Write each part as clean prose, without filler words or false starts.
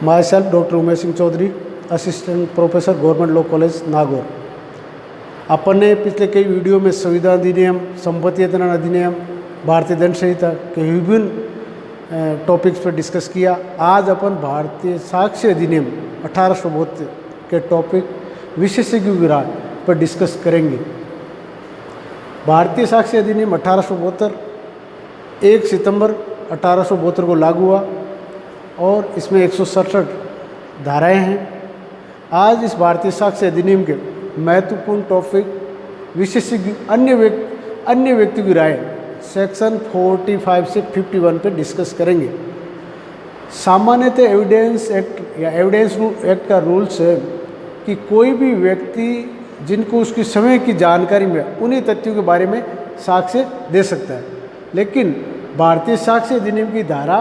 My self doctor Umesh Singh Chaudhary, assistant professor government law college Nagaur. अपन ने पिछले कई वीडियो में संविधान अधिनियम, संपत्ति अधिनियम अधिनियम, भारतीय दंड संहिता के विभिन्न टॉपिक्स पर डिस्कस किया। आज अपन भारतीय साक्ष्य अधिनियम 1872 के टॉपिक विशेषज्ञों की राय पर डिस्कस करेंगे। भारतीय साक्ष्य अधिनियम 1872 1 सितंबर 1872 को लागू हुआ और इसमें 167 धाराएं हैं। आज इस भारतीय साक्ष्य अधिनियम के महत्वपूर्ण टॉपिक विशेषज्ञ अन्य व्यक्तियों की राय सेक्शन 45 से 51 पे डिस्कस करेंगे। सामान्यतः एविडेंस एक्ट या एविडेंस एक्ट का रूल्स है कि कोई भी व्यक्ति जिनको उसकी समय की जानकारी में उन्हीं तथ्यों के बारे में साक्ष्य दे सकता है, लेकिन भारतीय साक्ष्य अधिनियम की धारा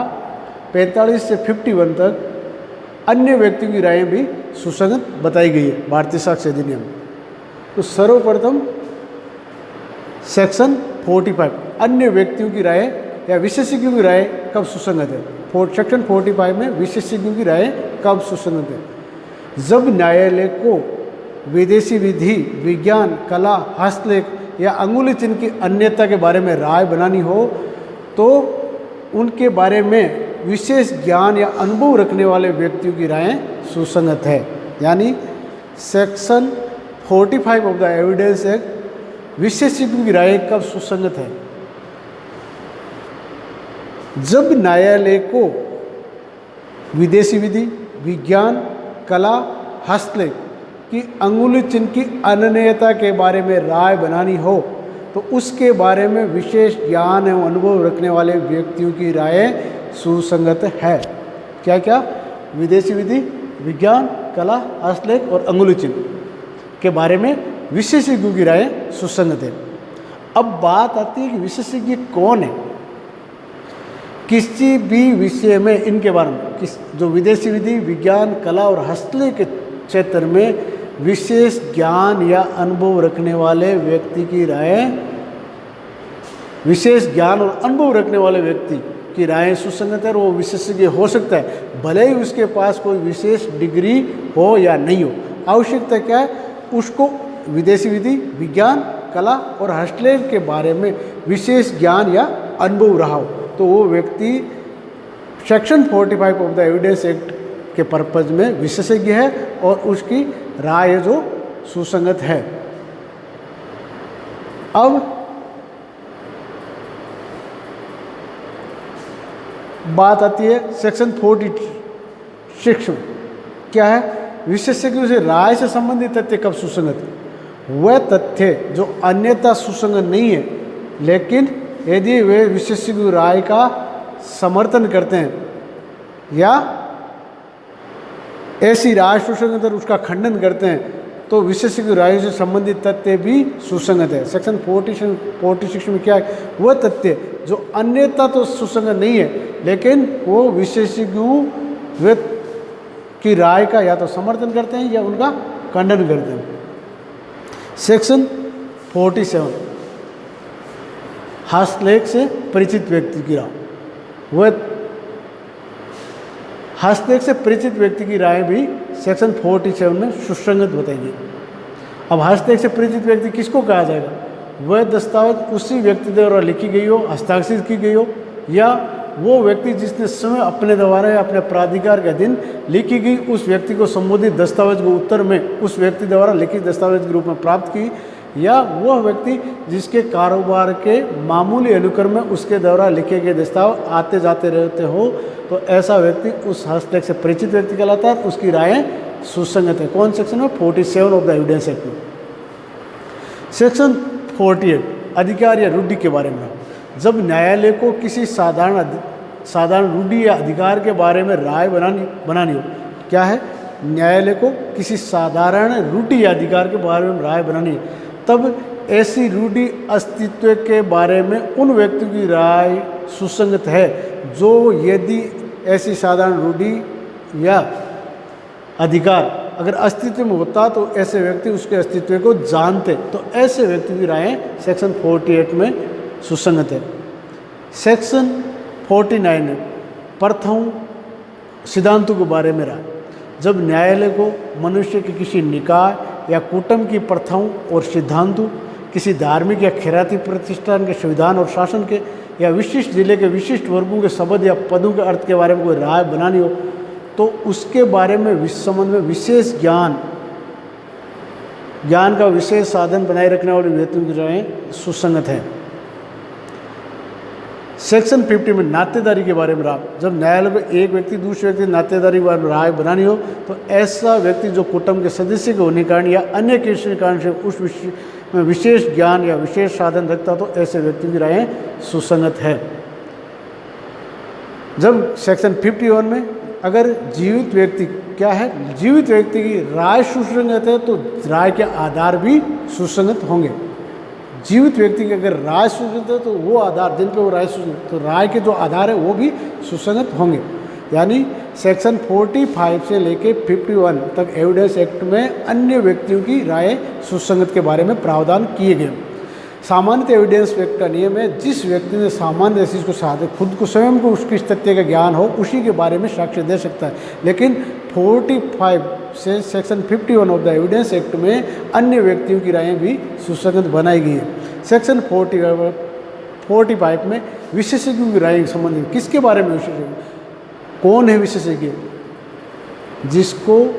45 से 51 तक अन्य व्यक्तियों की राय भी सुसंगत बताई गई है भारतीय साक्ष्य अधिनियम। तो सर्वप्रथम सेक्शन 45 अन्य व्यक्तियों की राय या विशेषज्ञों की राय कब सुसंगत है। सेक्शन 45 में विशेषज्ञों की राय कब सुसंगत है? जब न्यायालय को विदेशी विधि, विज्ञान, कला, हस्तलेख या अंगुली चिन्ह की अन्यता के बारे में राय बनानी हो तो उनके बारे में विशेष ज्ञान या अनुभव रखने वाले व्यक्तियों की राय सुसंगत है। यानी section 45 of the evidence act विशेषज्ञों की राय कब सुसंगत है? जब न्यायालय को विदेशी विधि, विज्ञान, कला, हस्तलेख की अंगुली चिन्ह की अनन्यता के बारे में राय बनानी हो तो उसके बारे में विशेष ज्ञान एवं अनुभव रखने वाले व्यक्तियों की राय सुसंगत है। क्या क्या? विदेशी विधि, विज्ञान, कला, हस्तलेख और अंगुली चिन्ह के बारे में विशेषज्ञों की राय सुसंगत है। अब बात आती है कि विशेषज्ञ कौन है। किसी भी विषय में इनके बारे में जो विदेशी विधि, विज्ञान, कला और हस्तलेख के क्षेत्र में विशेष ज्ञान या अनुभव रखने वाले व्यक्ति की राय, विशेष ज्ञान और अनुभव रखने वाले व्यक्ति की राय सुसंगत है और वो विशेषज्ञ हो सकता है, भले ही उसके पास कोई विशेष डिग्री हो या नहीं हो। आवश्यकता क्या है? उसको विदेशी विधि, विज्ञान, कला और हस्तलेख के बारे में विशेष ज्ञान या अनुभव रहा हो तो वो व्यक्ति section 45 of the evidence act के पर्पज में विशेषज्ञ है और उसकी राय जो सुसंगत है। अब बात आती है सेक्शन 46 में। क्या है? विशेषज्ञों से राय से संबंधित तथ्य कब सुसंगत है? वह तथ्य जो अन्यथा सुसंगत नहीं है, लेकिन यदि वे विशेषज्ञ राय का समर्थन करते हैं या ऐसी राय सुसंगत और उसका खंडन करते हैं तो विशेषज्ञ राय से संबंधित तथ्य भी सुसंगत है। सेक्शन 46 में क्या है? वह तथ्य जो अन्यथा तो सुसंगत नहीं है, लेकिन वो विशेषज्ञों की राय का या तो समर्थन करते हैं या उनका खंडन करते हैं। सेक्शन 47 हस्तलेख से परिचित व्यक्ति की राय, वह हस्तलेख से परिचित व्यक्ति की राय भी सेक्शन 47 में सुसंगत बताएगी। अब हस्तलेख से परिचित व्यक्ति किसको कहा जाएगा? वह दस्तावेज उसी व्यक्ति द्वारा लिखी गई हो, हस्ताक्षरित की गई हो, या वो व्यक्ति जिसने स्वयं अपने द्वारा या अपने प्राधिकार के अधीन लिखी गई उस व्यक्ति को संबोधित दस्तावेज को उत्तर में उस व्यक्ति द्वारा लिखित दस्तावेज के रूप में प्राप्त की, या वह व्यक्ति जिसके कारोबार के मामूली अनुक्रम में उसके द्वारा लिखे गए दस्तावेज आते जाते रहते हो तो ऐसा व्यक्ति उस हस्तलेख से परिचित व्यक्ति कहलाता है। उसकी राय सुसंगत है। कौन सेक्शन में? 47 ऑफ द एविडेंस एक्ट में। सेक्शन 48 अधिकार या रूढ़ि के बारे में। जब न्यायालय को किसी साधारण रूढ़ि या अधिकार के बारे में राय बनानी हो, क्या है? न्यायालय को किसी साधारण रूढ़ि या अधिकार के बारे में राय बनानी है, तब ऐसी रूढ़ि अस्तित्व के बारे में उन व्यक्तियों की राय सुसंगत है जो यदि ऐसी साधारण रूढ़ि या अधिकार अगर अस्तित्व में होता तो ऐसे व्यक्ति उसके अस्तित्व को जानते, तो ऐसे व्यक्ति की राय सेक्शन 48 में सुसंगत है। सेक्शन 49 प्रथाओं सिद्धांतों के बारे में राय। जब न्यायालय को मनुष्य के किसी निकाय या कुटुंब की प्रथाओं और सिद्धांतों, किसी धार्मिक या खैराती प्रतिष्ठान के संविधान और शासन के, या विशिष्ट जिले के विशिष्ट वर्गों के शब्द या पदों के अर्थ के बारे में कोई राय बनानी हो, तो उसके बारे में इस संबंध में विशेष ज्ञान का विशेष साधन बनाए रखने वाले व्यक्तियों की राय सुसंगत है। सेक्शन 50 में नातेदारी के बारे में राय। जब न्यायालय को एक व्यक्ति दूसरे व्यक्ति नातेदारी के बारे में राय बनानी हो, तो ऐसा व्यक्ति जो कुटुंब के सदस्य के होने के कारण या अन्य किसी कारण से उस विषय में विशेष ज्ञान या विशेष साधन रखता, तो ऐसे व्यक्ति की राय सुसंगत है। जब सेक्शन 51 में अगर जीवित व्यक्ति क्या है, जीवित व्यक्ति की राय सुसंगत है, तो राय के आधार भी सुसंगत होंगे। जीवित व्यक्ति की अगर राय सुसंगत है, तो वो आधार जिन पे वो राय सुसंगत, तो राय के जो आधार है वो भी सुसंगत होंगे। यानी सेक्शन 45 से लेके 51 तक एविडेंस एक्ट में अन्य व्यक्तियों की राय सुसंगत के बारे में प्रावधान किए गए। सामान्य एविडेंस एक्ट का नियम है, जिस व्यक्ति ने सामान्य चीज़ को साधे खुद को स्वयं को उसकी तथ्य का ज्ञान हो, उसी के बारे में साक्ष्य दे सकता है। लेकिन 45 से section 51 of the evidence act में अन्य व्यक्तियों की रायें भी सुसंगत बनाई गई है। सेक्शन 45 में विशेषज्ञों की राय संबंधित, किसके बारे में विशेषज्ञ, कौन है विशेषज्ञ, जिसको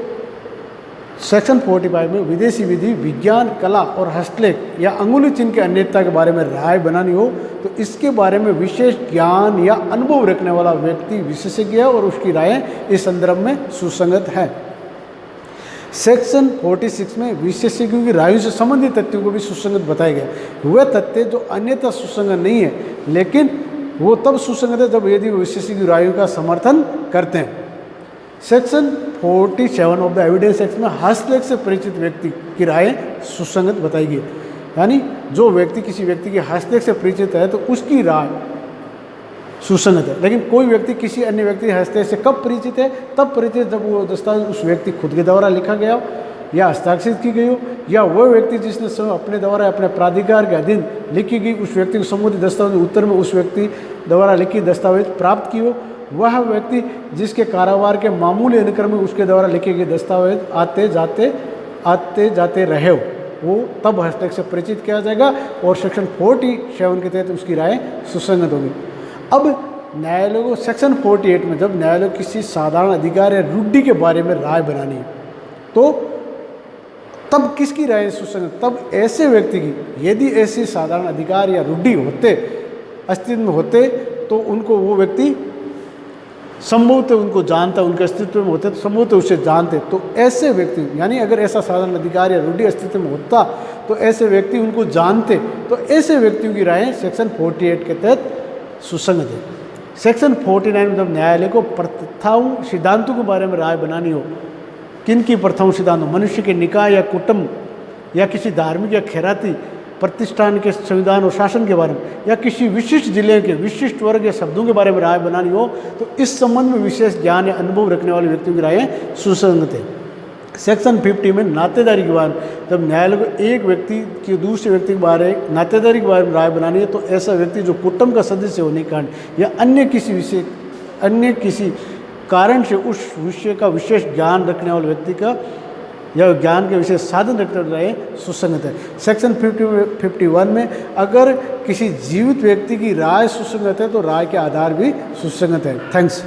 सेक्शन 45 में विदेशी विधि, विज्ञान, कला और हस्तलेख या अंगुली चिन्ह के अन्यता के बारे में राय बनानी हो, तो इसके बारे में विशेष ज्ञान या अनुभव रखने वाला व्यक्ति विशेषज्ञ है और उसकी राय इस संदर्भ में सुसंगत है। सेक्शन 46 में विशेषज्ञों की राय से संबंधित तथ्यों को भी सुसंगत बताया गया। वह तथ्य जो अन्यथा सुसंगत नहीं है, लेकिन वो तब सुसंगत है जब यदि विशेषज्ञ की रायों का समर्थन करते हैं। Section 47 of the evidence act में हस्तलेख से परिचित व्यक्ति की राय सुसंगत बताई गई। यानी जो व्यक्ति किसी व्यक्ति के हस्तलेख से परिचित है, तो उसकी राय सुसंगत है। लेकिन कोई व्यक्ति किसी अन्य व्यक्ति के हस्तलेख से कब परिचित है, तब परिचित जब वो दस्तावेज उस व्यक्ति खुद के द्वारा लिखा गया हो या हस्ताक्षरित की गई हो, या वह व्यक्ति जिसने स्वयं अपने द्वारा अपने प्राधिकार के अधीन लिखी गई उस व्यक्ति को संबंधित दस्तावेज उत्तर में उस व्यक्ति द्वारा लिखी दस्तावेज प्राप्त की हो, वह व्यक्ति जिसके कारोबार के मामूली अनुक्रम में उसके द्वारा लिखे गए दस्तावेज आते जाते रहे हो, वो तब हस्तलेख से परिचित किया जाएगा और सेक्शन 47 के तहत उसकी राय सुसंगत होगी। अब न्यायालय को सेक्शन 48 में जब न्यायालय किसी साधारण अधिकार या रूढ़ि के बारे में राय बनानी है, तो तब किसकी राय सुसंगत, तब ऐसे व्यक्ति की, यदि ऐसे साधारण अधिकार या रूढ़ि होते अस्तित्व में होते, तो उनको वो व्यक्ति संभवतः उनको जानता, उनके अस्तित्व में होते तो संभवतः उसे जानते, तो ऐसे व्यक्ति, यानी अगर ऐसा साधारण अधिकार या रूढ़ि अस्तित्व में होता तो ऐसे व्यक्ति उनको जानते, तो ऐसे व्यक्तियों की राय सेक्शन 48 के तहत सुसंगत है। सेक्शन 49 में जब न्यायालय को प्रथाओं सिद्धांतों के बारे में राय बनानी हो, किन की प्रथाओं सिद्धांतों, मनुष्य के निकाय या कुटुंब या किसी धार्मिक या खैराती प्रतिष्ठान के संविधान और शासन के बारे में, या किसी विशिष्ट जिले के विशिष्ट वर्ग या शब्दों के बारे में राय बनानी हो, तो इस संबंध में विशेष ज्ञान या अनुभव रखने वाले व्यक्तियों की राय सुसंगत है। सेक्शन 50 में नातेदारी के बारे में, जब न्यायालय को एक व्यक्ति की दूसरे व्यक्ति के बारे नातेदारी के बारे में राय बनानी है, तो ऐसा व्यक्ति जो कुटुंब का सदस्य होने के कारण या अन्य किसी कारण से उस विषय का विशेष ज्ञान रखने वाले व्यक्ति का या ज्ञान के विशेष साधन रखते हुए राय सुसंगत है। सेक्शन 51 में अगर किसी जीवित व्यक्ति की राय सुसंगत है, तो राय के आधार भी सुसंगत है। थैंक्स।